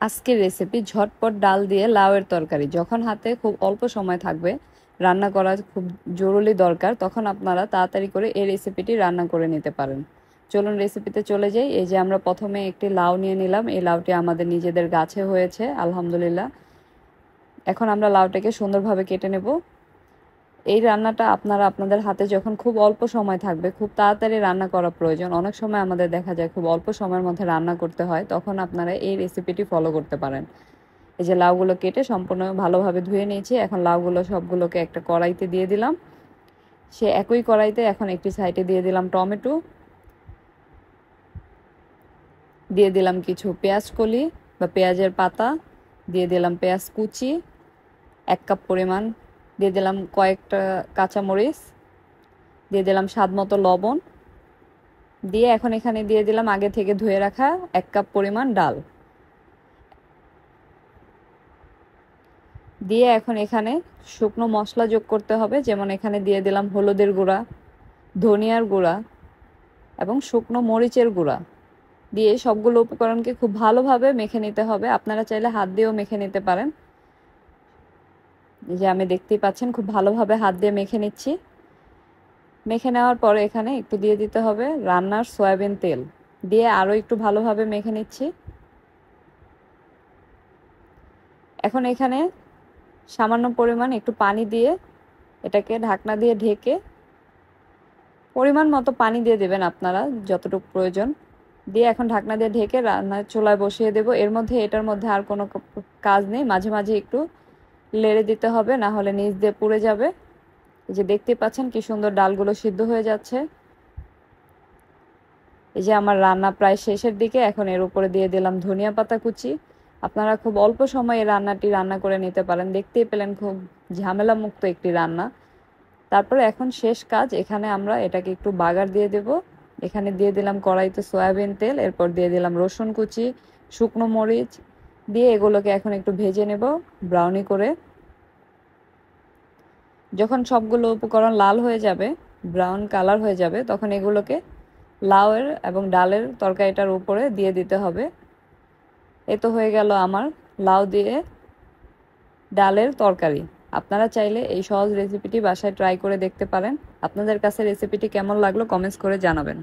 আজকের রেসিপি ঝটপট ডাল দিয়ে লাউয়ের তরকারি। যখন হাতে খুব অল্প সময় থাকবে, রান্না করা খুব জরুরি দরকার, তখন আপনারা তাড়াতাড়ি করে এই রেসিপিটি রান্না করে নিতে পারেন। চলুন রেসিপিতে চলে যাই। এই যে আমরা প্রথমে একটি লাউ নিয়ে নিলাম। এই লাউটি আমাদের নিজেদের গাছে হয়েছে, আলহামদুলিল্লাহ। এখন আমরা লাউটাকে সুন্দরভাবে কেটে নেব। এই রান্নাটা আপনারা আপনাদের হাতে যখন খুব অল্প সময় থাকবে, খুব তাড়াতাড়ি রান্না করা প্রয়োজন, অনেক সময় আমাদের দেখা যায় খুব অল্প সময়ের মধ্যে রান্না করতে হয়, তখন আপনারা এই রেসিপিটি ফলো করতে পারেন। এই যে লাউগুলো কেটে সম্পূর্ণ ভালোভাবে ধুয়ে নিয়েছি। এখন লাউগুলো সবগুলোকে একটা কড়াইতে দিয়ে দিলাম। সে একই কড়াইতে এখন একটি সাইডে দিয়ে দিলাম টমেটো, দিয়ে দিলাম কিছু পেঁয়াজ কলি বা পেঁয়াজের পাতা, দিয়ে দিলাম পেঁয়াজ কুচি 1 কাপ পরিমাণ, দিয়ে দিলাম কয়েকটা কাঁচামরিচ, দিয়ে দিলাম স্বাদ মতো লবণ, দিয়ে এখন এখানে দিয়ে দিলাম আগে থেকে ধুয়ে রাখা 1 কাপ পরিমাণ ডাল। দিয়ে এখন এখানে শুকনো মশলা যোগ করতে হবে, যেমন এখানে দিয়ে দিলাম হলুদের গুঁড়া, ধনিয়ার গুঁড়া এবং শুকনো মরিচের গুঁড়া। দিয়ে সবগুলো উপকরণকে খুব ভালোভাবে মেখে নিতে হবে। আপনারা চাইলে হাত দিয়েও মেখে নিতে পারেন। যে আমি দেখতেই পাচ্ছেন খুব ভালোভাবে হাত দিয়ে মেখে নিচ্ছি। মেখে নেওয়ার পরে এখানে একটু দিয়ে দিতে হবে রান্নার সয়াবিন তেল, দিয়ে আরও একটু ভালোভাবে মেখে নিচ্ছি। এখন এখানে সামান্য পরিমাণ একটু পানি দিয়ে এটাকে ঢাকনা দিয়ে ঢেকে, পরিমাণ মতো পানি দিয়ে দেবেন আপনারা যতটুকু প্রয়োজন, দিয়ে এখন ঢাকনা দিয়ে ঢেকে রান্নার চুলায় বসিয়ে দেব। এর মধ্যে এটার মধ্যে আর কোনো কাজ নেই, মাঝে মাঝে একটু লেড়ে দিতে হবে, না হলে নিচ দিয়ে পুড়ে যাবে। এই যে দেখতে পাচ্ছেন কি সুন্দর ডালগুলো সিদ্ধ হয়ে যাচ্ছে। এই যে আমার রান্না প্রায় শেষের দিকে। এখন এর উপরে দিয়ে দিলাম ধনিয়া পাতা কুচি। আপনারা খুব অল্প সময়ে এই রান্নাটি রান্না করে নিতে পারেন। দেখতেই পেলেন খুব ঝামেলা মুক্ত একটি রান্না। তারপরে এখন শেষ কাজ, এখানে আমরা এটাকে একটু বাগার দিয়ে দেব। এখানে দিয়ে দিলাম কড়াইতে সয়াবিন তেল, এরপর দিয়ে দিলাম রসুন কুচি, শুকনো মরিচ, দিয়ে এগুলোকে এখন একটু ভেজে নেব ব্রাউনি করে। যখন সবগুলো উপকরণ লাল হয়ে যাবে, ব্রাউন কালার হয়ে যাবে, তখন এগুলোকে লাউয়ের এবং ডালের তরকারিটার উপরে দিয়ে দিতে হবে। এ তো হয়ে গেল আমার লাউ দিয়ে ডালের তরকারি। আপনারা চাইলে এই সহজ রেসিপিটি বাসায় ট্রাই করে দেখতে পারেন। আপনাদের কাছে রেসিপিটি কেমন লাগলো কমেন্টস করে জানাবেন।